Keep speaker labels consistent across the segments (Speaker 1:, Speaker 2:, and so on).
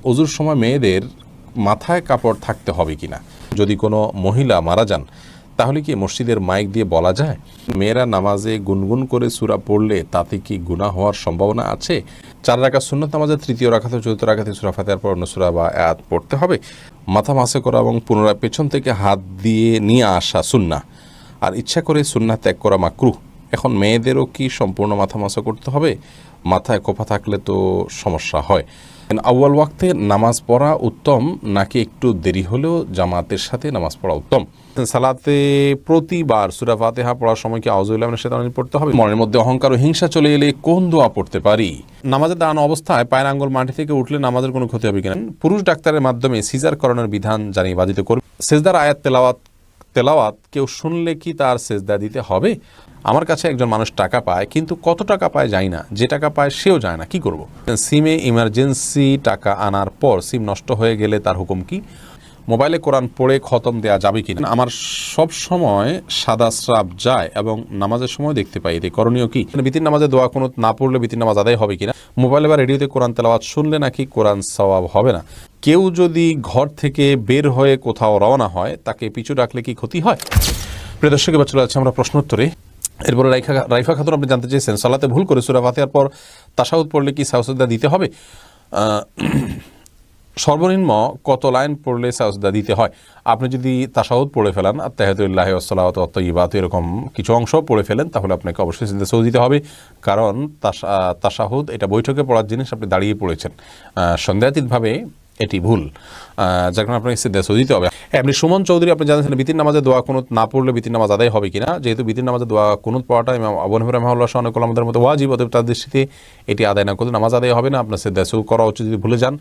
Speaker 1: ওযুর সময় মেয়েদের মাথায় কাপড় থাকতে হবে কিনা, যদি কোনো মহিলা মারা যান তাহলে কি মসজিদের মাইক দিয়ে বলা যায় মেয়েরা নামাজে গুনগুন করে সূরা পড়লে তাতে কি গুনাহ হওয়ার সম্ভাবনা আছে? 4 রাকাত সুন্নাত নামাজের তৃতীয় রাকাত ও চতুর্থ রাকাতে সূরা ফাতিহার পর অন্য সূরা বা আয়াত পড়তে হবে। মাথা মাসে করা এবং পুনরায় পেছন থেকে হাত দিয়ে নিয়ে আসা সুন্নাহ, আর ইচ্ছা করে সুন্নাহ ত্যাগ করা মাকরুহ। এখন মেয়েদেরও কি সম্পূর্ণ মাথা মাসা করতে হবে? মাথায় খোপা থাকলে তো সমস্যা হয়। আউয়াল ওয়াক্তে নামাজ পড়া উত্তম নাকি একটু দেরি হলেও জামাতের সাথে নামাজ পড়া উত্তম? সালাতে প্রতিবার সূরা ফাতিহা পড়ার সময় কি আউযু বিল্লাহি মিনাশ শাইতানির রাজিম পড়তে হবে? মনের মধ্যে অহংকার ও হিংসা চলে এলে কোন দোয়া পড়তে পারি? নামাজে দাঁড়ানো অবস্থায় পায়ের আঙ্গুল মাটি থেকে উঠলে নামাজের কোনো ক্ষতি হবে কিনা? পুরুষ ডাক্তারের মাধ্যমে সিজার করানোর বিধান জানিয়ে বাধিত করবে। সেজদার আয়াত তেলাওয়াত কেউ শুনলে কি তার সেজদা দিতে হবে? আমার কাছে একজন মানুষ টাকা পায়, কিন্তু কত টাকা পায় জানি না, যে টাকা পায় সেও যায় না, কি করব? সিমে ইমার্জেন্সি টাকা আনার পর সিম নষ্ট হয়ে গেলে তার হুকুম কি? মোবাইলে কোরআন পড়ে খতম দেয়া যাবে কিনা? আমার সব সময় সাদা স্রাব যায় এবং নামাজের সময় দেখতে পাই, এতে করণীয় কি? বিতির নামাজে দোয়া কুনুত না পড়লে বিতির নামাজ আদায় হবে কিনা? মোবাইলে বা রেডিওতে কোরআন তেলাওয়াত শুনলে নাকি কোরআন সওয়াব হবে না? কেউ যদি ঘর থেকে বের হয়ে কোথাও রওনা হয় তাকে পিছু ডাকলে কি ক্ষতি হয়? প্রিয় দর্শক, এবার চলে যাচ্ছে আমরা প্রশ্নোত্তরে। এরপরে রাইফা খাতুন আপনি জানতে চেয়েছেন, সালাতে ভুল করে সূরা ফাতিহার পর তাশাহুদ পড়লে কি সাজদা দিতে হবে? সর্বনিম্ন কত লাইন পড়লে সাজদা দিতে হয়? আপনি যদি তাশাহুদ পড়ে ফেলেন, আত্তাহিয়াতুল্লাহি ওয়াস সালাওয়াতু ওয়াত তাইয়্যিবাত এরকম কিছু অংশ পড়ে ফেলেন, তাহলে আপনাকে অবশ্যই সিজদা সহজ দিতে হবে, কারণ তাশাহুদ এটা বৈঠকে পড়ার জিনিস, আপনি দাঁড়িয়ে পড়েছেন, সন্দেহাতীতভাবে এটি ভুল, যার কারণে আপনাকে সিজদা সহজ দিতে হবে। আপনি সুমন চৌধুরী আপনি জানেন বিতির নামাজে দোয়া কুনুত না পড়লে বিতির নামাজ আদায় হবে কিনা? যেহেতু বিতির নামাজে দোয়া কুনুত পড়াটা ইমাম আবু হানিফা রাহিমাহুল্লাহ সহ অনেক উলামাদের মতো ওয়াজিব, অতএব তার দৃষ্টিতে এটি আদায় না করলে নামাজ আদায় হবে না, আপনার সিজদা সহজ করা উচিত যদি ভুলে যান।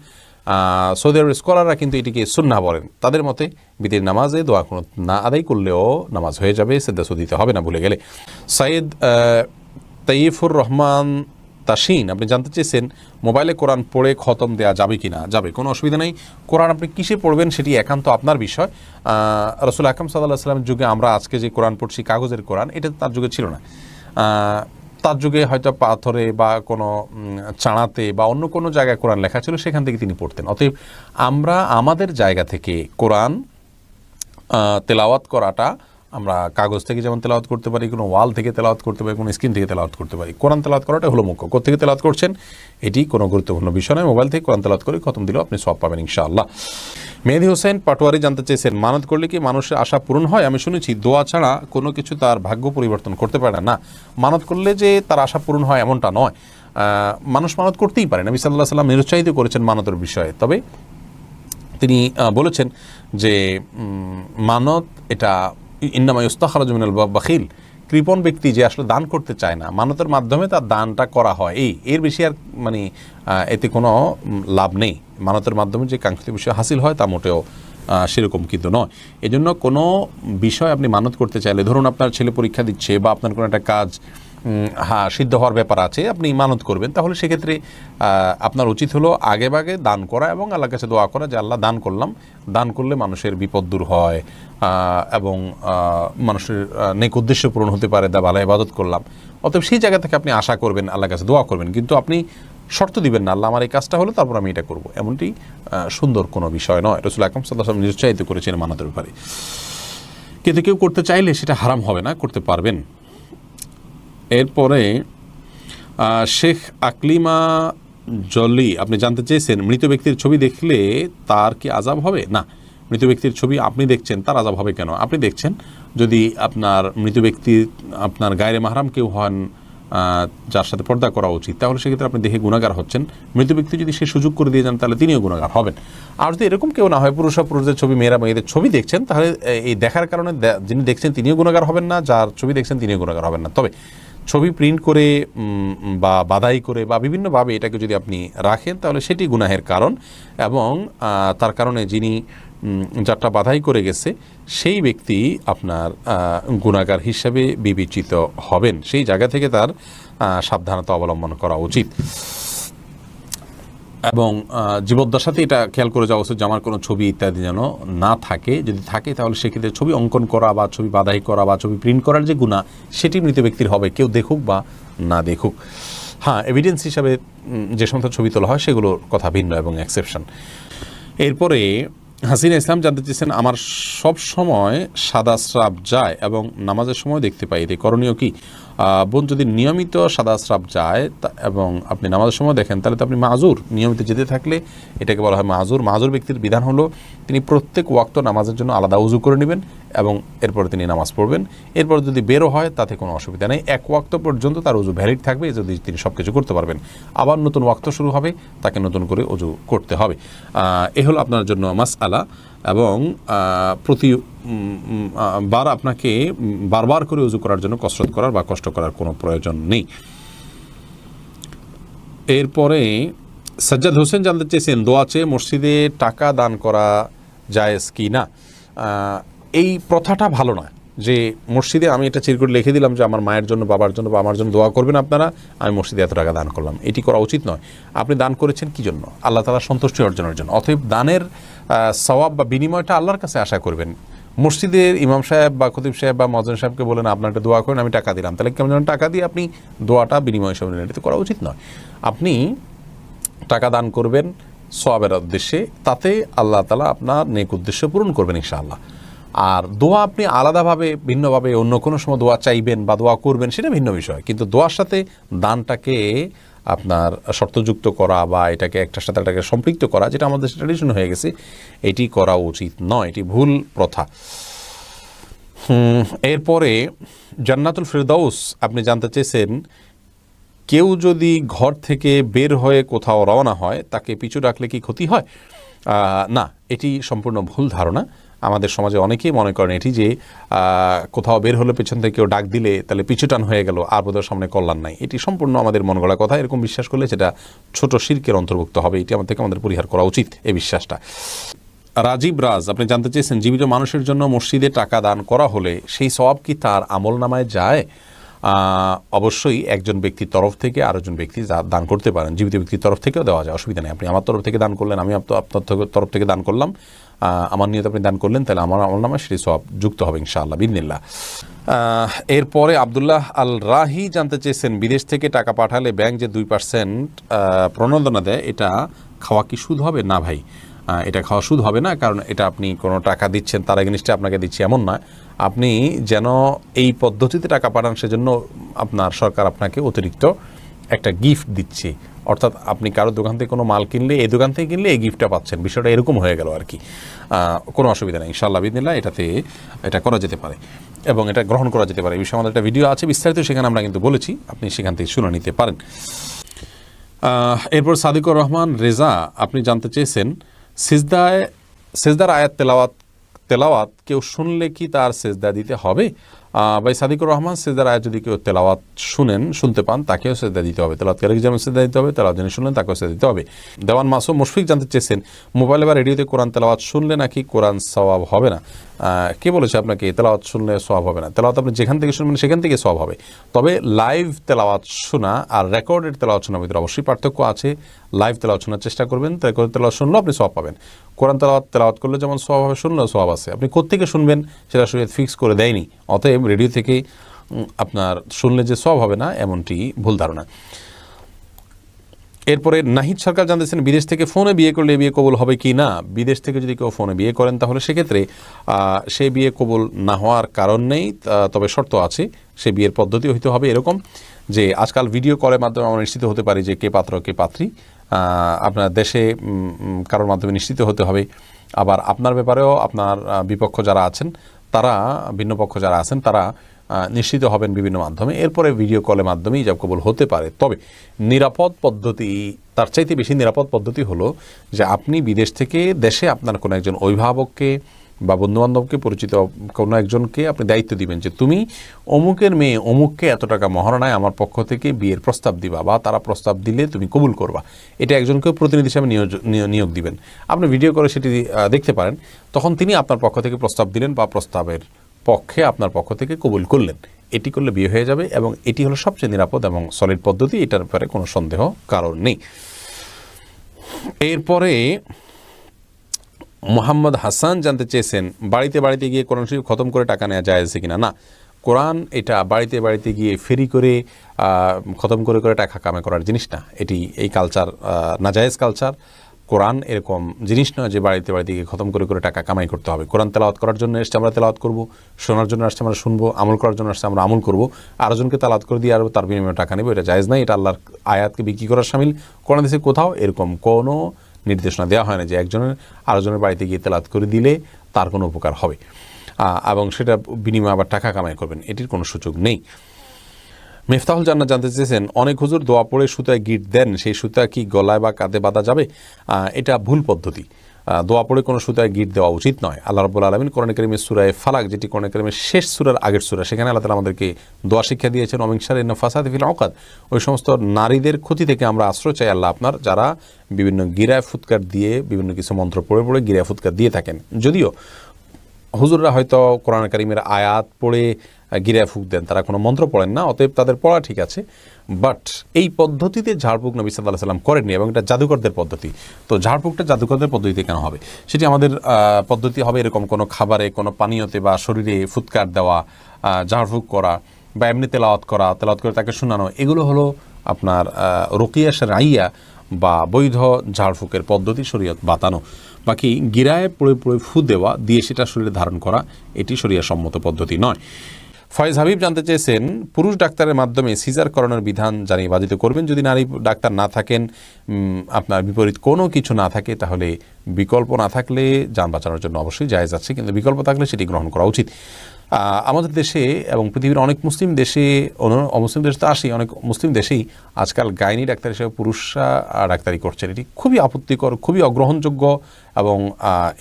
Speaker 1: সৌদি আরবের স্কলাররা কিন্তু এটিকে সুন্নাহ বলেন, তাদের মতে বিতির নামাজে দোয়া কুনুত না আদায় করলেও নামাজ হয়ে যাবে, সিজদা সহজ দিতে হবে না ভুলে গেলে। সাইদ তাইফুর রহমান তাসিন আপনি জানতে চেয়েছেন মোবাইলে কোরআন পড়ে খতম দেওয়া যাবে কি না? যাবে, কোনো অসুবিধা নেই। কোরআন আপনি কিসে পড়বেন সেটি একান্ত আপনার বিষয়। রাসূল আকরাম সাল্লাল্লাহু আলাইহি ওয়াসাল্লামের যুগে আমরা আজকে যে কোরআন পড়ছি কাগজের কোরআন, এটা তার যুগে ছিল না। তার যুগে হয়তো পাথরে বা কোনো চাণাতে বা অন্য কোনো জায়গায় কোরআন লেখা ছিল, সেখান থেকে তিনি পড়তেন। অতএব আমরা আমাদের জায়গা থেকে কোরআন তেলাওয়াত করাটা আমরা কাগজ থেকে যেমন তেলাওয়াত করতে পারি, কোনো ওয়াল থেকে তেলাওয়াত করতে পারি, কোনো স্ক্রিন থেকে তেলাওয়াত করতে পারি। কোরআন তেলাওয়াত করাটা হলো মুখ্য। কোত্থেকে তেলাওয়াত করছেন এটি কোনো গুরুত্বপূর্ণ বিষয় নয়। মোবাইল থেকে কোরআন তেলাওয়াত করে খতম দিলেও আপনি সওয়াব পাবেন ইনশাআল্লাহ। মেহেদী হোসেন পাটোয়ারি জানতে চেয়েছেন মানত করলে কি মানুষের আশা পূরণ হয়? আমি শুনেছি দোয়া ছাড়া কোনো কিছু তার ভাগ্য পরিবর্তন করতে পারে না। মানত করলে যে তার আশা পূরণ হয় এমনটা নয়। মানুষ মানত করতেই পারে, নবী সাল্লাল্লাহু আলাইহি ওয়াসাল্লাম নিরুৎসাহিত করেছেন মানতের বিষয়ে, তবে তিনি বলেছেন যে মানত এটা ইন্নামা ইস্তাখরাজু মিনাল বাখিল, কৃপণ ব্যক্তি যে আসলে দান করতে চায় না, মানতের মাধ্যমে তার দানটা করা হয়, এর বেশি আর মানে এতে কোনো লাভ নেই। মানতের মাধ্যমে যে কাঙ্ক্ষিত বিষয় হাসিল হয় তা মোটেও সেরকম কিন্তু নয়। এজন্য কোনো বিষয় আপনি মানত করতে চাইলে, ধরুন আপনার ছেলে পরীক্ষা দিচ্ছে বা আপনার কোনো একটা কাজ সিদ্ধ হওয়ার ব্যাপার আছে, আপনি মানত করবেন, তাহলে সেক্ষেত্রে আপনার উচিত হলো আগে ভাগে দান করা এবং আল্লাহর কাছে দোয়া করা যে আল্লাহ দান করলাম, দান করলে মানুষের বিপদ দূর হয় এবং মানুষের নেক উদ্দেশ্য পূরণ হতে পারে, দা ভালো ইবাদত করলাম। অতএব সেই জায়গা থেকে আপনি আশা করবেন, আল্লাহর কাছে দোয়া করবেন, কিন্তু আপনি শর্ত দিবেন না আল্লাহ আমার এই কাজটা হলো তারপর আমি এটা করব, এমনটি সুন্দর কোনো বিষয় নয়। রাসূল আকরাম সাল্লাল্লাহু আলাইহি ওয়াসাল্লাম নিরুৎসাহিত করেছেন মানতের ব্যাপারে, কিন্তু কেউ করতে চাইলে সেটা হারাম হবে না, করতে পারবেন। এরপরে শেখ আকলিমা জলি আপনি জানতে চেয়েছেন মৃত ব্যক্তির ছবি দেখলে তার কি আযাব হবে? না, মৃত ব্যক্তির ছবি আপনি দেখছেন, তার আযাব হবে কেন? আপনি দেখছেন, যদি আপনার মৃত ব্যক্তি আপনার গায়রে মাহরাম কেউ হন যার সাথে পর্দা করা উচিত, তাহলে সেক্ষেত্রে আপনি দেখে গুনাহগার হচ্ছেন। মৃত ব্যক্তি যদি সে সুযোগ করে দিয়ে যান তাহলে তিনিও গুনাহগার হবেন। আর যদি এরকম কেউ না হয়, পুরুষদের ছবি মেয়েরা মেয়েদের ছবি দেখছেন, তাহলে এই দেখার কারণে যিনি দেখছেন তিনিও গুনাহগার হবেন না, যার ছবি দেখছেন তিনিও গুনাহগার হবেন না। তবে ছবি প্রিন্ট করে বা বাধাই করে বা বিভিন্নভাবে এটাকে যদি আপনি রাখেন তাহলে সেটি গুনাহের কারণ, এবং তার কারণে যিনি যারটা বাধাই করে গেছে সেই ব্যক্তি আপনার গুনাহগার হিসাবে বিবেচিত হবেন। সেই জায়গা থেকে তার সাবধানতা অবলম্বন করা উচিত এবং জীবদ্দশাতে এটা খেয়াল করে যাওয়া উচিত যে আমার কোনো ছবি ইত্যাদি যেন না থাকে। যদি থাকে তাহলে সেক্ষেত্রে ছবি অঙ্কন করা বা ছবি বাধাই করা বা ছবি প্রিন্ট করার যে গুনাহ সেটি মৃত ব্যক্তির হবে, কেউ দেখুক বা না দেখুক। হ্যাঁ, এভিডেন্স হিসাবে যে সমস্ত ছবি তোলা হয় সেগুলোর কথা ভিন্ন এবং এক্সেপশন। এরপরে হাসিনা ইসলাম জানতে চেয়েছেন, আমার সব সময় সাদা স্রাব যায় এবং নামাজের সময় দেখতে পাই, এতে করণীয় কি? বোন, যদি নিয়মিত সাদা স্রাব যায় এবং আপনি নামাজের সময় দেখেন তাহলে তো আপনি মাজুর। নিয়মিত যেতে থাকলে এটাকে বলা হয় মাজুর। মাজুর ব্যক্তির বিধান হলো তিনি প্রত্যেক ওয়াক্ত নামাজের জন্য আলাদা উজু করে নেবেন এবং এরপরে তিনি নামাজ পড়বেন। এরপর যদি বেরো হয় তাতে কোনো অসুবিধা নেই, এক ওয়াক্ত পর্যন্ত তার উজু ভ্যালিড থাকবে, যদি তিনি সব কিছু করতে পারবেন। আবার নতুন ওয়াক্ত শুরু হবে, তাকে নতুন করে উজু করতে হবে। এ হলো আপনার জন্য মাসআলা। এবং বার আপনাকে বারবার করে উজু করার জন্য কসরত করার বা কষ্ট করার কোনো প্রয়োজন নেই। এরপরে সাজ্জাদ হোসেন জানতে চেয়েছেন, দোয়া চেয়ে মসজিদে টাকা দান করা জায়েজ কি না? এই প্রথাটা ভালো না যে মসজিদে আমি এটা চিরকুট লিখে দিলাম যে আমার মায়ের জন্য, বাবার জন্য বা আমার জন্য দোয়া করবেন আপনারা, আমি মসজিদে এত টাকা দান করলাম। এটি করা উচিত নয়। আপনি দান করেছেন কী জন্য? আল্লাহ তাআলার সন্তুষ্টি অর্জনের জন্য। অতএব দানের সওয়াব বা বিনিময়টা আল্লাহর কাছে আশা করবেন। মসজিদের ইমাম সাহেব বা খতিব সাহেব বা মুয়াজ্জিন সাহেবকে বলেন আপনার একটা দোয়া করেন, আমি টাকা দিলাম, তাহলে কেমন যেন টাকা দিয়ে আপনি দোয়াটা বিনিময় হিসেবে নিলেন, এটা করা উচিত নয়। আপনি টাকা দান করবেন সওয়াবের উদ্দেশ্যে, তাতে আল্লাহ তাআলা আপনার নেক উদ্দেশ্য পূরণ করবেন ইনশাআল্লাহ। আর দোয়া আপনি আলাদাভাবে ভিন্নভাবে অন্য কোনো সময় দোয়া চাইবেন বা দোয়া করবেন, সেটা ভিন্ন বিষয়। কিন্তু দোয়ার সাথে দানটাকে আপনার শর্তযুক্ত করা বা এটাকে একটার সাথে এটাকে সম্পৃক্ত করা, যেটা আমাদের ট্র্যাডিশন হয়ে গেছে, এটি করা উচিত নয়, এটি ভুল প্রথা। এরপরে জান্নাতুল ফেরদাউস আপনি জানতে চেয়েছেন, কেউ যদি ঘর থেকে বের হয়ে কোথাও রওনা হয় তাকে পিছু ডাকলে কি ক্ষতি হয়? না, এটি সম্পূর্ণ ভুল ধারণা। আমাদের সমাজে অনেকেই মনে করেন এটি যে কোথাও বের হলে পেছন থেকে কেউ ডাক দিলে তাহলে পিছুটান হয়ে গেল, আর বোধহয় সামনে কল্যাণ নাই। এটি সম্পূর্ণ আমাদের মন গড়া কথা। এরকম বিশ্বাস করলে সেটা ছোট শিরকের অন্তর্ভুক্ত হবে। এটি আমাদের পরিহার করা উচিত, এই বিশ্বাসটা। রাজীব রাজ আপনি জানতে চেয়েছেন, জীবিত মানুষের জন্য মসজিদে টাকা দান করা হলে সেই সওয়াব কি তার আমল নামায় যায়? অবশ্যই একজন ব্যক্তির তরফ থেকে আরেকজন ব্যক্তি দান করতে পারেন। জীবিত ব্যক্তির তরফ থেকেও দেওয়া যায়, অসুবিধা নেই। আপনি আমার তরফ থেকে দান করলেন, আমি আপনার তরফ থেকে দান করলাম, আমার নিয়ত আপনি দান করলেন, তাহলে আমার আমল নামায় সেটি সওয়াব যুক্ত হবে ইনশাআল্লাহ বিইذনিল্লাহ। এরপরে আব্দুল্লাহ আল রাহি জানতে চেয়েছেন, বিদেশ থেকে টাকা পাঠালে ব্যাংক যে 2% প্রণোদনা দেয়, এটা খাওয়া কি সুদ হবে? না ভাই, এটা খাওয়া সুদ হবে না। কারণ এটা আপনি কোনো টাকা দিচ্ছেন তার এগেইনস্টে আপনাকে দিচ্ছি এমন নয়। আপনি যেন এই পদ্ধতিতে টাকা পাঠান, সেজন্য আপনার সরকার আপনাকে অতিরিক্ত একটা গিফট দিচ্ছে। অর্থাৎ আপনি কারো দোকান থেকে কোনো মাল কিনলে, এই দোকান থেকে কিনলে এই গিফটটা পাচ্ছেন, বিষয়টা এরকম হয়ে গেল আর কি। কোনো অসুবিধা নেই ইনশাআল্লাহ বিইذনিল্লাহ। এটা করা যেতে পারে এবং এটা গ্রহণ করা যেতে পারে। এই বিষয়ে আমাদের একটা ভিডিও আছে বিস্তারিত, সেখানে আমরা কিন্তু বলেছি, আপনি সেখান থেকে শুনে নিতে পারেন। এরপর সাদিকুর রহমান রেজা আপনি জানতে চেয়েছেন, সেজদার আয়াত তেলাওয়াত কেউ শুনলে কি তার সেজদা দিতে হবে? ভাই সাদিকুর রহমান, সেজদার আয়াত যদি কেউ তেলাওয়াত শুনতে পান তাকেও সেজদা দিতে হবে। তেলাওয়াতকারীকে যেমন সেজদা দিতে হবে, তেলাওয়াত যিনি শুনলেন তাকেও সেজদা দিতে হবে। দেওয়ান মাসুম মুশফিক জানতে চেয়েছেন, মোবাইলে বা রেডিওতে কোরআন তেলাওয়াত শুনলে নাকি কোরআন সওয়াব হবে না? কে বলেছে আপনাকে তেলাওয়াত শুনলে সওয়াব হবে না? তেলাওয়াত আপনি যেখান থেকে শুনবেন সেখান থেকে সওয়াব হবে। তবে লাইভ তেলাওয়াত শোনা আর রেকর্ডেড তেলাওয়াত শোনার ভিতরে অবশ্যই পার্থক্য আছে। লাইভ তেলাওয়াত শোনার চেষ্টা করবেন, রেকর্ডেড তেলাওয়াত শুনলেও আপনি সওয়াব পাবেন। কোরআন তেলাওয়াত করলে যেমন সওয়াব হবে, শুনলেও সওয়াব আছে। আপনি কোত্থেকে শুনবেন সেটা শরীয়ত ফিক্স করে দেয়নি। অতএব রেডিও থেকে আপনার শুনলে যে সওয়াব হবে না, এমনটি ভুল ধারণা। এরপরে নাহিদ সরকার জানতেছেন, বিদেশ থেকে ফোনে বিয়ে করলে বিয়ে কবুল হবে কি না? বিদেশ থেকে যদি কেউ ফোনে বিয়ে করেন তাহলে সেক্ষেত্রে সেই বিয়ে কবুল না হওয়ার কারণ নেই, তবে শর্ত আছে। সে বিয়ের পদ্ধতি হইতে হবে এরকম যে আজকাল ভিডিও কলের মাধ্যমে আমরা নিশ্চিত হতে পারি যে কে পাত্র কে পাত্রী। আপনার দেশে কারোর মাধ্যমে নিশ্চিত হতে হবে। আবার আপনার ব্যাপারেও আপনার বিপক্ষ যারা আছেন তারা, ভিন্ন পক্ষ যারা আছেন তারা নিশ্চিত হবেন বিভিন্ন মাধ্যমে। এরপরে ভিডিও কলের মাধ্যমেই ইজাব কবুল হতে পারে। তবে নিরাপদ পদ্ধতি, তার চাইতে বেশি নিরাপদ পদ্ধতি হলো যে আপনি বিদেশ থেকে দেশে আপনার কোনো একজন অভিভাবককে বা বন্ধুবান্ধবকে, পরিচিত কোনো একজনকে আপনি দায়িত্ব দিবেন যে তুমি অমুকের মেয়ে অমুককে এত টাকা মহারণায় আমার পক্ষ থেকে বিয়ের প্রস্তাব দিবা, বা তারা প্রস্তাব দিলে তুমি কবুল করবা। এটা একজনকে প্রতিনিধি হিসাবে নিয়োগ দিবেন। আপনি ভিডিও করে সেটি দেখতে পারেন। তখন তিনি আপনার পক্ষ থেকে প্রস্তাব দিলেন বা প্রস্তাবের পক্ষে আপনার পক্ষ থেকে কবুল করলেন। এটি করলে বিয়ে হয়ে যাবে এবং এটি হলো সবচেয়ে নিরাপদ এবং সলিড পদ্ধতি। এটার ব্যাপারে কোনো সন্দেহ কারণ নেই। এরপরে মোহাম্মদ হাসান জানতে চেয়েছেন, বাড়িতে গিয়ে কোরআন শরীফ খতম করে টাকা নেওয়া যায় কিনা? না, কোরআন এটা বাড়িতে বাড়িতে গিয়ে ফেরি করে খতম করে করে টাকা কামাই করার জিনিস না। এই কালচার নাজায়েজ কালচার। কোরআন এরকম জিনিস নয় যে বাড়িতে বাড়িতে গিয়ে খতম করে করে টাকা কামাই করতে হবে। কোরআন তেলাওয়াত করার জন্য এসছে, আমরা তেলাওয়াত করবো, শোনার জন্য আসছে আমরা শুনবো, আমল করার জন্য আসছে আমরা আমল করবো, আরেকজনকে তেলাওয়াত করে দিয়ে আর তার বিনিময়ে টাকা নেবো, এটা জায়েজ নাই। এটা আল্লাহর আয়াতকে বিক্রি করার শামিল। কোরআন দেশে কোথাও এরকম কোনো নির্দেশনা দেওয়া হয় না যে একজনের আরেকজনের বাড়িতে গিয়ে তেলাওয়াত করে দিলে তার কোনো উপকার হবে এবং সেটা বিনিময়ে আবার টাকা কামাই করবেন, এটির কোনো সুযোগ নেই। মিফতাহুল জান্নাত জানতে চেয়েছেন, অনেক হুজুর দোয়া পড়ে সুতায় গিট দেন, সেই সুতা কি গলায় বা কাঁধে বাঁধা যাবে? এটা ভুল পদ্ধতি। দোয়া পড়ে কোনো সুতায় গিট দেওয়া উচিত নয়। আল্লাহ রাব্বুল আলামিন কোরআন কারীমের সূরা ফালাক, যেটি কোরআন কারীমের শেষ সূরার আগের সূরা, সেখানে আল্লাহ তাআলা আমাদেরকে দোয়া শিক্ষা দিয়েছেন, ওয়া মিন শাররি নাফাসাতি ফিল উকাদ। ওই সমস্ত নারীদের ক্ষতি থেকে আমরা আশ্রয় চাই আল্লাহ আপনার, যারা বিভিন্ন গিরায় ফুৎকার দিয়ে বিভিন্ন কিছু মন্ত্র পড়ে পড়ে গিরায় ফুৎকার দিয়ে থাকেন। যদিও হুজুররা হয়তো কোরআন কারীমের আয়াত পড়ে গিরায় ফুঁক দেন, তারা কোনো মন্ত্র পড়েন না, অতএব তাদের পড়া ঠিক আছে। বাট এই পদ্ধতিতে ঝাড়ফুঁক নবী সাল্লাল্লাহু আলাইহি ওয়াসাল্লাম করেননি, এবং এটা জাদুকরদের পদ্ধতি। তো ঝাড়ফুঁকটা জাদুকরদের পদ্ধতিতে কেন হবে? সেটি আমাদের পদ্ধতি হবে এরকম কোনো খাবারে, কোনো পানীয়তে বা শরীরে ফুৎকার দেওয়া, ঝাড়ফুঁক করা বা এমনি তেলাওয়াত করে তাকে শোনানো, এগুলো হলো আপনার রুকিয়া শারঈয়া বা বৈধ ঝাড়ফুঁকের পদ্ধতি, শরীয়ত বাতানো। বাকি গিরায় পড়ে পড়ে ফু দেওয়া দিয়ে সেটা শরীরে ধারণ করা, এটি শরীয়ত সম্মত পদ্ধতি নয়। ফয়েজ হাবিব জানতে চেয়েছেন, পুরুষ ডাক্তারের মাধ্যমে সিজার করানোর বিধান জানিয়ে বাধিত করবেন। যদি নারী ডাক্তার না থাকেন, আপনার বিপরীত কোনো কিছু না থাকে, তাহলে বিকল্প না থাকলে যান বাঁচানোর জন্য অবশ্যই জায়েজ আছে, কিন্তু বিকল্প থাকলে সেটি গ্রহণ করা উচিত। আমাদের দেশে এবং পৃথিবীর অনেক মুসলিম দেশে, অমুসলিম দেশ তো আসি, অনেক মুসলিম দেশেই আজকাল গাইনি ডাক্তার হিসেবে পুরুষরা ডাক্তারি করছেন। এটি খুবই আপত্তিকর, খুবই অগ্রহণযোগ্য, এবং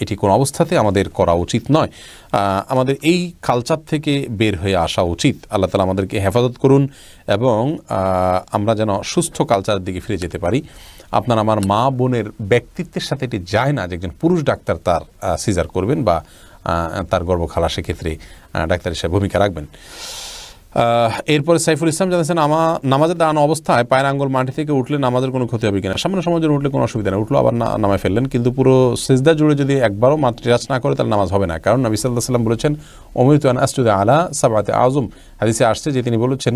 Speaker 1: এটি কোনো অবস্থাতে আমাদের করা উচিত নয়। আমাদের এই কালচার থেকে বের হয়ে আসা উচিত। আল্লাহ তাআলা আমাদেরকে হেফাজত করুন এবং আমরা যেন সুস্থ কালচারের দিকে ফিরে যেতে পারি। আপনার আমার মা বোনের ব্যক্তিত্বের সাথে এটি যায় না যে একজন পুরুষ ডাক্তার তার সিজার করবেন বা তার গর্ভ খালাসের ক্ষেত্রে ডাক্তার হিসেবে ভূমিকা রাখবেন। এরপরে সাইফুল ইসলাম জানিয়েছেন, নামাজের দাঁড়ানো অবস্থায় পায়ের আঙ্গুল মাটি থেকে উঠলে নামাজের কোনো ক্ষতি হবে কিনা? সামান্য সময় উঠলে কোনো অসুবিধা নেই, উঠলো আবার নামায় ফেললেন, কিন্তু পুরো সিজদা জুড়ে যদি একবারও মাটি টাচ না করে তাহলে নামাজ হবে না। কারণ নবী সাল্লাল্লাহু আলাইহি ওয়াসাল্লাম বলেছেন, উমিরতু আন আসজুদা আলা সাবআতি আযম। হাদিসে আসছে যে তিনি বলেছেন,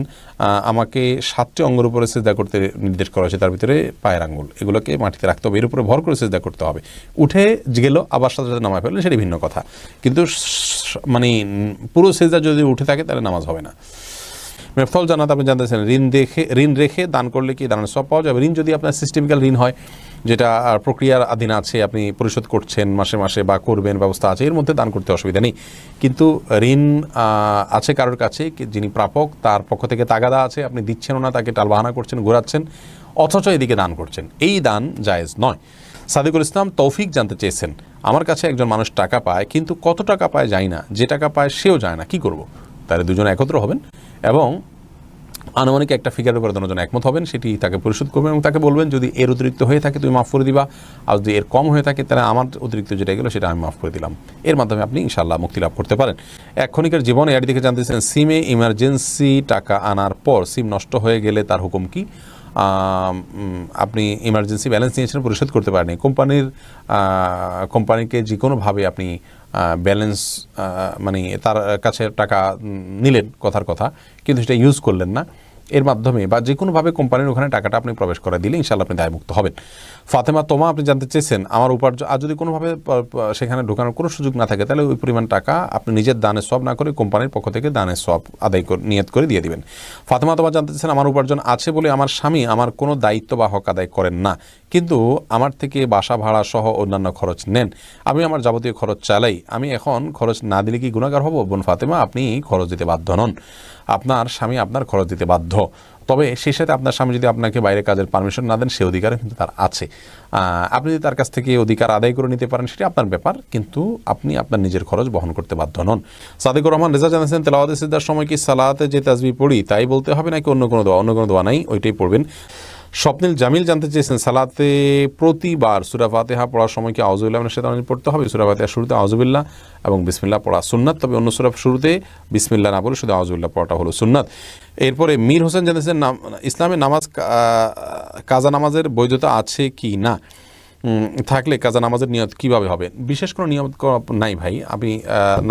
Speaker 1: আমাকে 7টি অঙ্গের উপরে সিজদা করতে নির্দেশ করা হয়েছে, তার ভিতরে পায়ের আঙ্গুল, এগুলোকে মাটিতে রাখতে হবে, এর উপরে ভর করে সিজদা করতে হবে। উঠে গেল আবার সাথে সাথে নামায় ফেললেন, সেটি ভিন্ন কথা, কিন্তু মানে পুরো সিজদা যদি উঠে থাকে তাহলে নামাজ হবে না। মেফতাহুল জান্নাত আপনি জানতেছেন, ঋণ রেখে দান করলে কি দানের সওয়াব পাওয়া যাবে? ঋণ যদি আপনার সিস্টেমিক্যাল ঋণ হয়, যেটা প্রক্রিয়ার আধীন আছে, আপনি পরিশোধ করছেন মাসে মাসে বা করবেন, ব্যবস্থা আছে, এর মধ্যে দান করতে অসুবিধা নেই। কিন্তু ঋণ আছে কারোর কাছে, যিনি প্রাপক, তার পক্ষ থেকে তাগাদা আছে, আপনি দিচ্ছেনও না, তাকে টালবাহানা করছেন, ঘোরাচ্ছেন, অথচ এদিকে দান করছেন, এই দান জায়েজ নয়। সাদিকুল ইসলাম তৌফিক জানতে চেয়েছেন, আমার কাছে একজন মানুষ টাকা পায়, কিন্তু কত টাকা পায় জানি না, যে টাকা পায় সেও যায় না, কি করব? তাহলে দুজনে একত্র হবেন এবং আনুমানিক একটা ফিগারের উপরে দুজন একমত হবেন, সেটি তাকে পরিশোধ করবেন এবং তাকে বলবেন, যদি এর অতিরিক্ত হয়ে থাকে তুমি মাফ করে দিবা, আর যদি এর কম হয়ে থাকে তাহলে আমার অতিরিক্ত যেটা গেলো সেটা আমি মাফ করে দিলাম। এর মাধ্যমে আপনি ইনশাআল্লাহ মুক্তি লাভ করতে পারেন। এক ক্ষণিকের জীবনে এর দিকে জানতেছেন, সিমে ইমার্জেন্সি টাকা আনার পর সিম নষ্ট হয়ে গেলে তার হুকুম কি? আপনি ইমার্জেন্সি ব্যালেন্স নিয়েছেন, পরিশোধ করতে পারেনি, কোম্পানিকে যে কোনোভাবে আপনি ব্যালেন্স মানে তার কাছে টাকা নিলেন, কথার কথা, কিন্তু সেটা ইউজ করলেন না, এর মাধ্যমে বা যে কোনোভাবে কোম্পানির ওখানে টাকাটা আপনি প্রবেশ করে দিলে ইনশাআল্লাহ আপনি দায়মুক্ত হবেন। ফাতেমা তোমা আপনি জানতে চেয়েছেন, আমার উপার্জন আর যদি কোনোভাবে সেখানে ঢোকানোর কোনো সুযোগ না থাকে, তাহলে ওই পরিমাণ টাকা আপনি নিজের দানের সওয়াব না করে কোম্পানির পক্ষ থেকে দানের সওয়াব আদায় করে নিয়ত করে দিয়ে দিবেন। ফাতেমা তোমা জানতে চেয়েছেন, আমার উপার্জন আছে বলে আমার স্বামী আমার কোনো দায়িত্ব বা হক আদায় করেন না, কিন্তু আমার থেকে বাসা ভাড়া সহ অন্যান্য খরচ নেন, আমি আমার যাবতীয় খরচ চালাই, আমি এখন খরচ না দিলে কি গুনাহগার হব? বোন ফাতেমা, আপনি খরচ দিতে বাধ্য নন, আপনার স্বামী আপনার খরচ দিতে বাধ্য। তবে সেই সাথে আপনার স্বামী যদি আপনাকে বাইরে কাজের পারমিশন না দেন, সে অধিকার কিন্তু তার আছে। আপনি যদি তার কাছ থেকে অধিকার আদায় করে নিতে পারেন, সেটা আপনার ব্যাপার, কিন্তু আপনি আপনার নিজের খরচ বহন করতে বাধ্য নন। সাদিকুর রহমান রেজা জানাচ্ছেন, তেলাওয়াতে সিজদার সময় কি সালাতে যে তাসবিহ পড়ি তাই বলতে হবে নাকি অন্য কোনো দোয়া? অন্য কোনো দোয়া নাই, ওইটাই পড়বেন। স্বপ্নিল জামিল জানতে চেয়েছেন, সালাতে প্রতিবার সূরা ফাতিহা পড়ার সময় কি আউযুবিল্লাহি মিনাশ শাইতানির রাজিম পড়তে হবে? সূরা ফাতিহার শুরুতে আউযুবিল্লাহ এবং বিসমিল্লাহ পড়া সুন্নাত, তবে অন্য সূরার শুরুতে বিসমিল্লাহ না বলে শুধু আউযুবিল্লাহ পড়াটা হলো সুন্নাত। এরপরে মীর হোসেন জানিয়েছেন, ইসলামে নামাজ কাজা নামাজের বৈধতা আছে কি না? থাকলে কাজা নামাজের নিয়ত কিভাবে হবে? বিশেষ কোনো নিয়ত নাই ভাই, আপনি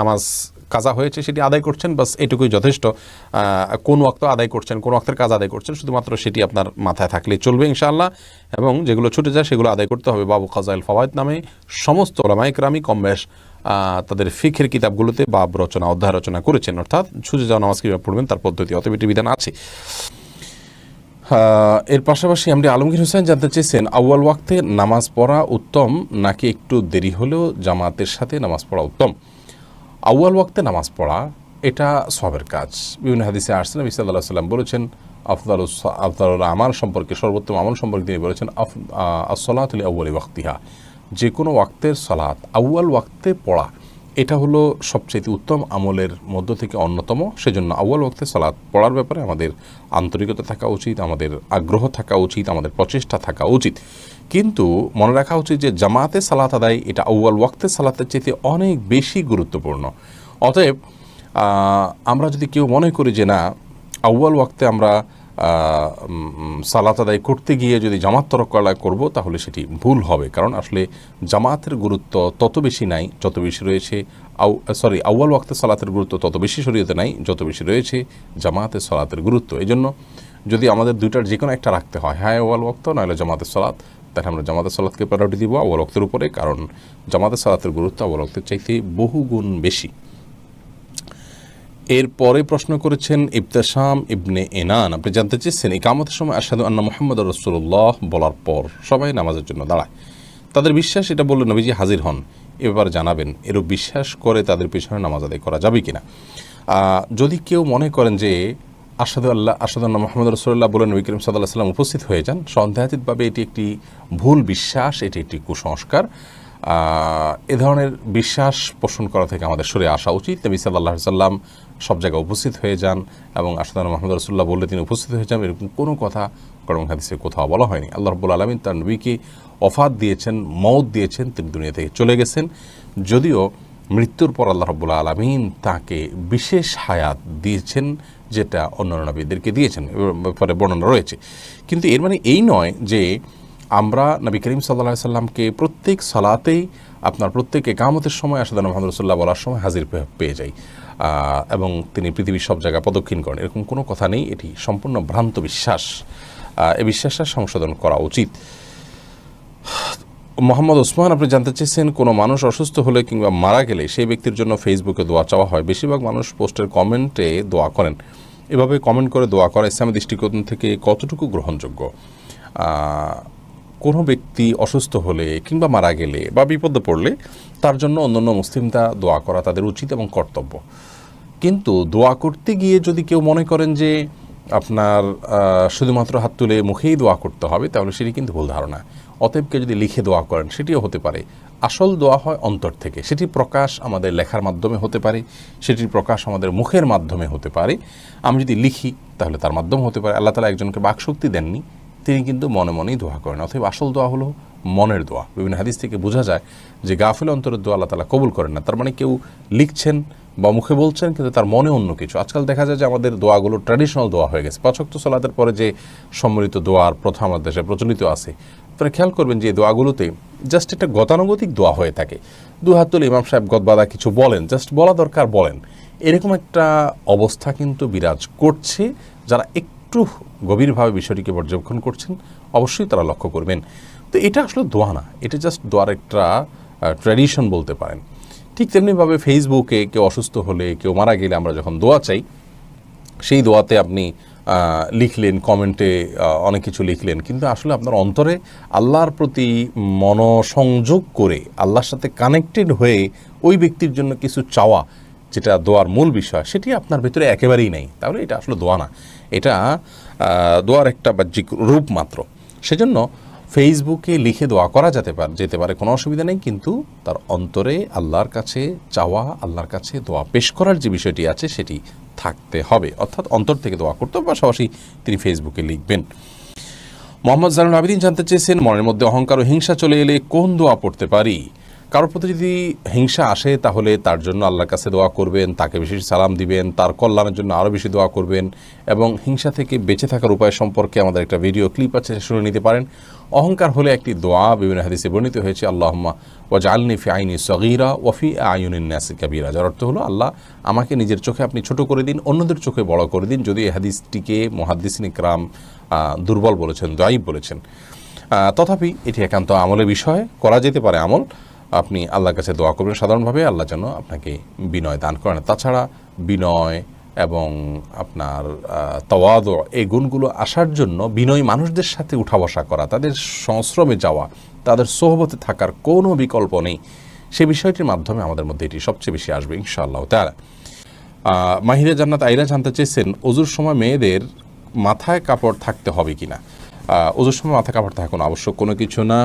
Speaker 1: নামাজ কাজা হয়েছে সেটি আদায় করছেন, বাস এটুকুই যথেষ্ট। কোন ওয়াক্ত আদায় করছেন, কোন ওয়াক্তের কাজ আদায় করছেন, শুধুমাত্র সেটি আপনার মাথায় থাকলে চলবে ইনশাআল্লাহ। এবং যেগুলো ছুটে যায় সেগুলো আদায় করতে হবে। বাবু কাজাইল ফাওয়ায়েদ নামে সমস্ত উলামায়ে কেরামি কম বেশ তাদের ফিকহের কিতাবগুলোতে বাব রচনা, অধ্যায় রচনা করেছেন, অর্থাৎ ছুটে যাওয়া নামাজ কীভাবে পড়বেন তার পদ্ধতি, অতএব এটি বিধান আছে। এর পাশাপাশি এমডি আলমগীর হোসেন জানতে চেয়েছেন, আউয়াল ওয়াক্তে নামাজ পড়া উত্তম নাকি একটু দেরি হলেও জামাতের সাথে নামাজ পড়া উত্তম? আউয়াল ওয়াক্তে নামাজ পড়া এটা সবের কাজ। বিভিন্ন হাদিসে আসছে, নবী সাল্লাল্লাহু আলাইহি ওয়াসাল্লাম বলেছেন আফদালুল আমাল সম্পর্কে, সর্বোত্তম আমল সম্পর্কে তিনি বলেছেন আস-সালাতু লি আউয়ালি ওয়াক্তিহা, যে কোনো ওয়াক্তের সালাত আউয়াল ওয়াক্তে পড়া এটা হলো সবচেয়ে উত্তম আমলের মধ্য থেকে অন্যতম। সেজন্য আউয়াল ওয়াক্তে সালাত পড়ার ব্যাপারে আমাদের আন্তরিকতা থাকা উচিত, আমাদের আগ্রহ থাকা উচিত, আমাদের প্রচেষ্টা থাকা উচিত। কিন্তু মনে রাখা উচিত যে জামাতে সালাত আদায় এটা আউয়াল ওয়াক্তে সালাতের চেয়ে অনেক বেশি গুরুত্বপূর্ণ। অতএব আমরা যদি কেউ মনে করি যে না আউয়াল ওয়াক্তে আমরা সালাত আদায় করতে গিয়ে যদি জামাত তরক করব, তাহলে সেটি ভুল হবে। কারণ আসলে জামাতের গুরুত্ব তত বেশি নাই যত বেশি রয়েছে আউয়াল ওয়াক্তে সালাতের গুরুত্ব তত বেশি শরীয়তে নাই যত বেশি রয়েছে জামাতের সালাতের গুরুত্ব। এই জন্য যদি আমাদের দুইটার যে কোনো একটা রাখতে হয়, হ্যাঁ আউয়াল ওয়াক্ত নইলে জামাতের সালাত, তাহলে আমরা জামাতের সালাতকে প্রায়োরিটি দিব আউয়াল ওয়াক্তের উপরে, কারণ জামাতের সালাতের গুরুত্ব আউয়াল ওয়াক্তের চাইতে বহু গুণ বেশি। এরপরে প্রশ্ন করেছেন ইবতেসাম ইবনে এনান, আপনি জানতে চেয়েছেন ইকামতের সময় আশহাদু আন্না মুহাম্মাদুর রাসূলুল্লাহ বলার পর সবাই নামাজের জন্য দাঁড়ায়, তাদের বিশ্বাস এটা বললে নবীজি হাজির হন, এ ব্যাপারে জানাবেন। এরূপ বিশ্বাস করে তাদের পেছনে নামাজ আদায় করা যাবে কিনা? যদি কেউ মনে করেন যে আশহাদু আন্না মুহাম্মাদুর রাসূলুল্লাহ বলে নবী করিম সাল্লাল্লাহু আলাইহি ওয়াসাল্লাম উপস্থিত হয়ে যান, সন্দেহাতীতভাবে এটি একটি ভুল বিশ্বাস, এটি একটি কুসংস্কার। এ ধরনের বিশ্বাস পোষণ করা থেকে আমাদের সরে আসা উচিত। নবী সাল্লাল্লাহু আলাইহি ওয়াসাল্লাম সব জায়গায় উপস্থিত হয়ে যান এবং আশহাদু আন্না মুহাম্মাদুর রাসূলুল্লাহ বললে তিনি উপস্থিত হয়ে যান, এরকম কোনো কথা কোরআন হাদিসে কোথাও বলা হয়নি। আল্লাহ রাব্বুল আলামিন তার নবীকে ওফাত দিয়েছেন, মওত দিয়েছেন, তিনি দুনিয়া থেকে চলে গেছেন। যদিও মৃত্যুর পর আল্লাহ রাব্বুল আলামিন তাকে বিশেষ হায়াত দিয়েছেন, যেটা অন্যান্য নবীদেরকে দিয়েছেন, ব্যাপারে বর্ণনা রয়েছে। কিন্তু এর মানে এই নয় যে আমরা নবী করিম সাল্লাল্লাহু আলাইহি সাল্লামকে প্রত্যেক সালাতেই আপনার প্রত্যেক ইকামতের সময় আশহাদু আন্না মুহাম্মাদুর রাসূলুল্লাহ বলার সময় হাজির পেয়ে যাই এবং তিনি পৃথিবীর সব জায়গা প্রদক্ষিণ করেন, এরকম কোনো কথা নেই। এটি সম্পূর্ণ ভ্রান্ত বিশ্বাস। এই বিশ্বাসটা সংশোধন করা উচিত। মোহাম্মদ ওসমান, আপনি জানতে চেয়েছেন কোনো মানুষ অসুস্থ হলে কিংবা মারা গেলে সেই ব্যক্তির জন্য ফেসবুকে দোয়া চাওয়া হয়, বেশিরভাগ মানুষ পোস্টের কমেন্টে দোয়া করেন, এভাবে কমেন্ট করে দোয়া করা ইসলামের দৃষ্টিকোণ থেকে কতটুকু গ্রহণযোগ্য? কোনো ব্যক্তি অসুস্থ হলে কিংবা মারা গেলে বা বিপদে পড়লে তার জন্য অন্যান্য মুসলিমরা দোয়া করা তাদের উচিত এবং কর্তব্য। কিন্তু দোয়া করতে গিয়ে যদি কেউ মনে করেন যে আপনার শুধুমাত্র হাত তুলে মুখেই দোয়া করতে হবে, তাহলে সেটি কিন্তু ভুল ধারণা। অতএব কেউ যদি লিখে দোয়া করেন সেটিও হতে পারে। আসল দোয়া হয় অন্তর থেকে, সেটি প্রকাশ আমাদের লেখার মাধ্যমে হতে পারে, সেটির প্রকাশ আমাদের মুখের মাধ্যমে হতে পারে। আমি যদি লিখি তাহলে তার মাধ্যমে হতে পারে। আল্লাহ তাআলা একজনকে বাকশক্তি দেননি, তিনি কিন্তু মনে মনেই দোয়া করেন। অতএব আসল দোয়া হলো মনের দোয়া। বিভিন্ন হাদিস থেকে বোঝা যায় যে গাফিল অন্তরের দোয়া আল্লাহ তাআলা কবুল করেন না। তার মানে কেউ লিখছেন বা মুখে বলছেন কিন্তু তার মনে অন্য কিছু। আজকাল দেখা যায় যে আমাদের দোয়াগুলো ট্র্যাডিশনাল দোয়া হয়ে গেছে। ৫ ওয়াক্ত সালাতের পরে যে সম্মিলিত দোয়ার প্রথা আমাদের দেশে প্রচলিত আছে, আপনারা খেয়াল করবেন যে এই দোয়াগুলোতে জাস্ট একটা গতানুগতিক দোয়া হয়ে থাকে। দু হাত তুলে ইমাম সাহেব গদবাদা কিছু বলেন, জাস্ট বলা দরকার বলেন, এরকম একটা অবস্থা কিন্তু বিরাজ করছে। যারা একটু গভীরভাবে বিষয়টিকে পর্যবেক্ষণ করছেন অবশ্যই তারা লক্ষ্য করবেন। তো এটা আসলে দোয়া না, এটা জাস্ট দোয়ার একটা ট্র্যাডিশন বলতে পারেন। ঠিক তেমনিভাবে ফেসবুকে কেউ অসুস্থ হলে, কেউ মারা গেলে আমরা যখন দোয়া চাই, সেই দোয়াতে আপনি লিখলেন, কমেন্টে অনেক কিছু লিখলেন, কিন্তু আসলে আপনার অন্তরে আল্লাহর প্রতি মনোসংযোগ করে আল্লাহর সাথে কানেক্টেড হয়ে ওই ব্যক্তির জন্য কিছু চাওয়া, যেটা দোয়ার মূল বিষয়, সেটি আপনার ভেতরে একেবারেই নেই। তাহলে এটা আসলে দোয়া না, এটা দোয়ার একটা বাহ্যিক রূপ মাত্র। সেজন্য ফেসবুকে লিখে দোয়া করা যেতে পারে, কোনো অসুবিধা নেই, কিন্তু তার অন্তরে আল্লাহর কাছে চাওয়া, আল্লাহর কাছে দোয়া পেশ করার যে বিষয়টি আছে সেটি থাকতে হবে। অর্থাৎ অন্তর থেকে দোয়া করতে হবে, পাশাপাশি তিনি ফেসবুকে লিখবেন। মোহাম্মদ জানুল আবেদিন জানতে চেয়েছেন মনের মধ্যে অহংকার ও হিংসা চলে এলে কোন দোয়া পড়তে পারি? কারোর প্রতি যদি হিংসা আসে তাহলে তার জন্য আল্লাহর কাছে দোয়া করবেন, তাকে বেশি সালাম দিবেন, তার কল্যাণের জন্য আরও বেশি দোয়া করবেন। এবং হিংসা থেকে বেঁচে থাকার উপায় সম্পর্কে আমাদের একটা ভিডিও ক্লিপ আছে, শুনে নিতে পারেন। অহংকার হলে একটি দোয়া বিভিন্ন হাদিসে বর্ণিত হয়েছে, আল্লাহুম্মা ওয়াজআলনি ফি আইনি সগীরা ওয়া ফি আয়ুনিন নাসি কাবীরা, যার অর্থ হলো আল্লাহ আমাকে নিজের চোখে আপনি ছোট করে দিন, অন্যদের চোখে বড় করে দিন। যদি এই হাদিসটিকে মুহাদ্দিসিন ইকরাম দুর্বল বলেছেন, দায়ীফ বলেছেন, তথাপি এটি একান্ত আমলের বিষয়, করা যেতে পারে আমল। আপনি আল্লাহর কাছে দোয়া করবেন সাধারণভাবে, আল্লাহ যেন আপনাকে বিনয় দান করেন। তাছাড়া বিনয় এবং আপনার তাওয়াদু, এই গুণগুলো আসার জন্য বিনয়ী মানুষদের সাথে উঠা বসা করা, তাদের সংস্রবে যাওয়া, তাদের সোহবতে থাকার কোনো বিকল্প নেই। সে বিষয়টির মাধ্যমে আমাদের মধ্যে এটি সবচেয়ে বেশি আসবে ইনশাআল্লাহ তাআলা। মাহিরা জান্নাত আইরা জানতে চেয়েছেন, ওজুর সময় মেয়েদের মাথায় কাপড় থাকতে হবে কিনা। ওজুর সময় মাথায় কাপড় থাকা কোনো আবশ্যক কোনো কিছু না।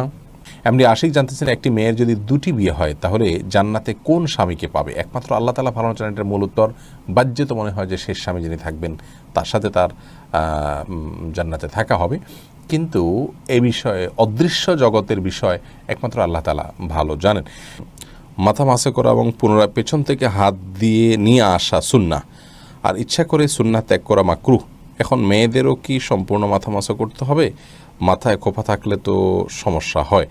Speaker 1: এমনি আশিক জানতেছেন, একটি মেয়ের যদি দুটি বিয়ে হয় তাহলে জান্নাতে কোন স্বামীকে পাবে? একমাত্র আল্লাহ তাআলা ভালো জানেন। এটার মূল উত্তর, বাহ্যত মনে হয় যে শেষ স্বামী যিনি থাকবেন তার সাথে তার জান্নাতে থাকা হবে, কিন্তু এ বিষয়ে অদৃশ্য জগতের বিষয় একমাত্র আল্লাহ তাআলা ভালো জানেন। মাথা মাসে করা এবং পুনরায় পেছন থেকে হাত দিয়ে নিয়ে আসা সুন্নাহ, আর ইচ্ছা করে সুন্নাহ ত্যাগ করা মাকরুহ। এখন মেয়েদেরও কি সম্পূর্ণ মাথা মাসা করতে হবে? মাথায় খোপা থাকলে তো সমস্যা হয়।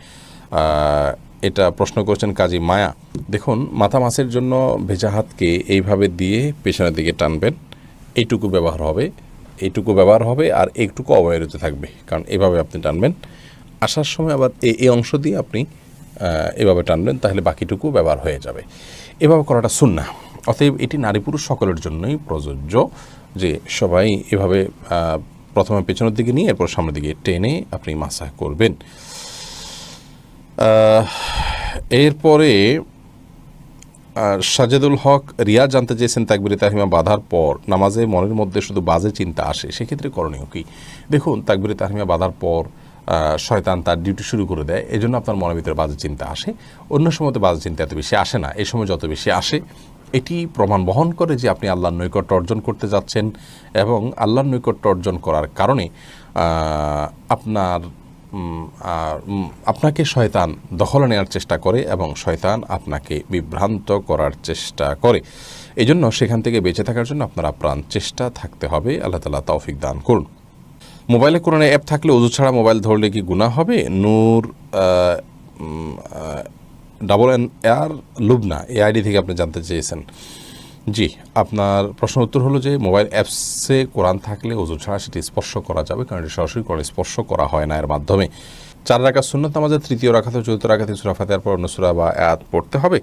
Speaker 1: এটা প্রশ্ন করেছেন কাজী মায়া। দেখুন, মাথা মাসের জন্য ভেজা হাতকে এইভাবে দিয়ে পেছনের দিকে টানবেন, এইটুকু ব্যবহার হবে আর এইটুকু অবহেলিত থাকবে, কারণ এভাবে আপনি টানবেন। আসার সময় আবার এই অংশ দিয়ে আপনি এভাবে টানবেন, তাহলে বাকিটুকু ব্যবহার হয়ে যাবে। এভাবে করাটা সুন্নাহ। অতএব এটি নারী পুরুষ সকলের জন্যই প্রযোজ্য, যে সবাই এভাবে প্রথমে পেছনের দিকে নিয়ে এরপর সামনের দিকে টেনে আপনি মাসাহ করবেন। এরপরে সাজেদুল হক রিয়া জানতে চেয়েছেন, তাকবীরে তাহরিমা বাঁধার পর নামাজে মনের মধ্যে শুধু বাজে চিন্তা আসে, সেক্ষেত্রে করণীয় কী? দেখুন, তাকবীরে তাহরিমা বাঁধার পর শয়তান তার ডিউটি শুরু করে দেয়, এজন্য আপনার মনের ভিতরে বাজে চিন্তা আসে। অন্য সময় তো বাজে চিন্তা এত বেশি আসে না, এই সময় যত বেশি আসে এটি প্রমাণ বহন করে যে আপনি আল্লাহর নৈকট্য অর্জন করতে যাচ্ছেন, এবং আল্লাহর নৈকট্য অর্জন করার কারণে আপনাকে শয়তান দখলে নেওয়ার চেষ্টা করে এবং শয়তান আপনাকে বিভ্রান্ত করার চেষ্টা করে। এই জন্য সেখান থেকে বেঁচে থাকার জন্য আপনার আপ্রাণ চেষ্টা থাকতে হবে। আল্লাহ তাআলা তৌফিক দান করুন। মোবাইলে কোরআনের অ্যাপ থাকলে ওযু ছাড়া মোবাইল ধরলে কি গুনাহ হবে? নূর AR লুবনা এই আইডি থেকে আপনি জানতে চেয়েছেন। জি, আপনার প্রশ্ন উত্তর হলো যে মোবাইল অ্যাপসে কোরআন থাকলে ওযু ছাড়া সেটি স্পর্শ করা যাবে, কারণ এটি সরাসরি কোরআন স্পর্শ করা হয় না এর মাধ্যমে। 4 রাকাত সুন্নাত নামাজের তৃতীয় রাকাত ও চতুর্থ রাকাতে সূরা ফাতিহার পর অন্য সূরা বা আয়াত পড়তে হবে।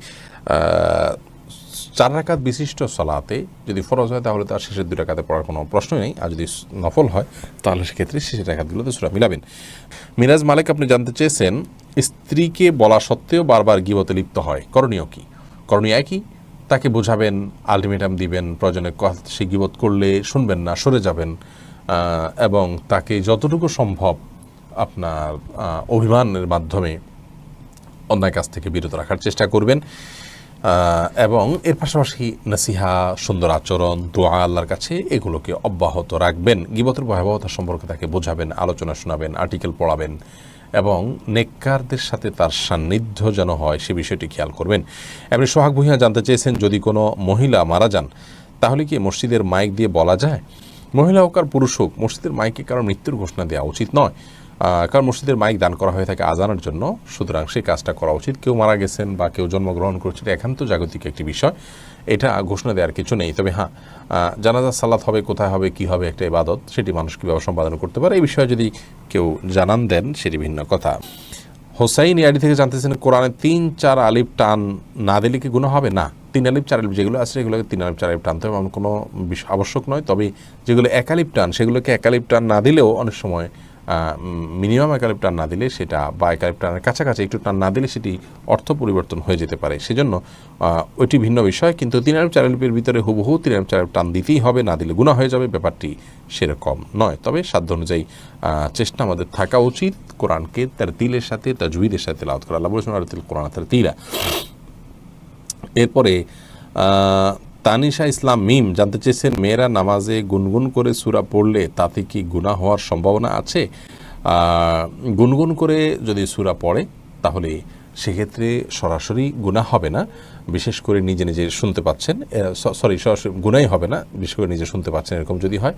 Speaker 1: 4 রাকাত বিশিষ্ট সালাতে যদি ফরজ হয় তাহলে তার শেষের 2 রাকাতে পড়ার কোনো প্রশ্নই নেই, আর যদি নফল হয় তাহলে সেক্ষেত্রে শেষের রাকাতগুলোতে সূরা মিলাবেন। মিরাজ মালিক আপনি জানতে চেয়েছেন, স্ত্রীকে বলা সত্ত্বেও বারবার গীবতে লিপ্ত হয়, করণীয় কী? করণীয় একই, তাকে বোঝাবেন, আলটিমেটাম দিবেন, প্রয়োজনে সে গীবত করলে শুনবেন না, সরে যাবেন, এবং তাকে যতটুকু সম্ভব আপনার অভিমানের মাধ্যমে অন্যায় কাজ থেকে বিরত রাখার চেষ্টা করবেন। এবং এর পাশাপাশি নসিহা, সুন্দর আচরণ, দোয়া আল্লাহর কাছে, এগুলোকে অব্যাহত রাখবেন। গীবতের ভয়াবহতা সম্পর্কে তাকে বোঝাবেন, আলোচনা শোনাবেন, আর্টিকেল পড়াবেন, এবং নেককারদের সাথে তার সান্নিধ্য যেন হয় সে বিষয়টি খেয়াল করবেন। এমনি সোহাগ ভূঁইয়া জানতে চেয়েছেন, যদি কোনো মহিলা মারা যান তাহলে কি মসজিদের মাইক দিয়ে বলা যায়? মহিলা হোক আর পুরুষ হোক, মসজিদের মাইকে কারণ মৃত্যুর ঘোষণা দেওয়া উচিত নয়, কারণ মসজিদের মাইক দান করা হয়ে থাকে আজানের জন্য, সুতরাং সেই কাজটা করা উচিত। কেউ মারা গেছেন বা কেউ জন্মগ্রহণ করছে, এটা একান্ত জাগতিক একটি বিষয়, এটা ঘোষণা দেওয়ার কিছু নেই। তবে হ্যাঁ, জানাজা সালাত হবে, কোথায় হবে, কী হবে, একটা ইবাদত, সেটি মানুষ কীভাবে সম্পাদন করতে পারে এই বিষয়ে যদি কেউ জানান দেন সেটি ভিন্ন কথা। হোসাইন ইয়াডি থেকে জানতেছেন, কোরআনে 3-4 আলিফ টান না দিলে কি গুনাহ হবে? না, 3 আলিফ 4 আলিফ যেগুলো আছে এগুলোকে 3 আলিফ 4 আলিফ টানতে হবে, এমন কোনো আবশ্যক নয়। তবে যেগুলো 1 আলিফ টান, সেগুলোকে 1 আলিফ টান না দিলেও অনেক সময় মিনিমাম 1 আলিফ টান না দিলে সেটা, বা 1 আলিফ টানের কাছাকাছি একটু টান না দিলে সেটি অর্থ পরিবর্তন হয়ে যেতে পারে, সেজন্য ওইটি ভিন্ন বিষয়। কিন্তু 3 আলিফ 4 আলিফের ভিতরে হুবহু 3 আলিফ 4 আলিফ টান দিতেই হবে, না দিলে গুনাহ হয়ে যাবে, ব্যাপারটি সেরকম নয়। তবে সাধ্য অনুযায়ী চেষ্টা আমাদের থাকা উচিত কোরআনকে তার তিলের সাথে, তাজউইদের সাথে তেলাওয়াত করা। আল্লাহ বলেছেন, আরতিল কোরআন তার তিলা। এরপরে তানিশা ইসলাম মিম জানতে চেয়েছেন, মেয়েরা নামাজে গুনগুন করে সূরা পড়লে তাতে কি গুনাহ হওয়ার সম্ভাবনা আছে? গুনগুন করে যদি সূরা পড়ে তাহলে সেক্ষেত্রে সরাসরি গুনাহ হবে না, বিশেষ করে নিজে নিজে শুনতে পাচ্ছেন, সরাসরি গুনাহই হবে না, বিশেষ করে নিজে শুনতে পাচ্ছেন এরকম যদি হয়।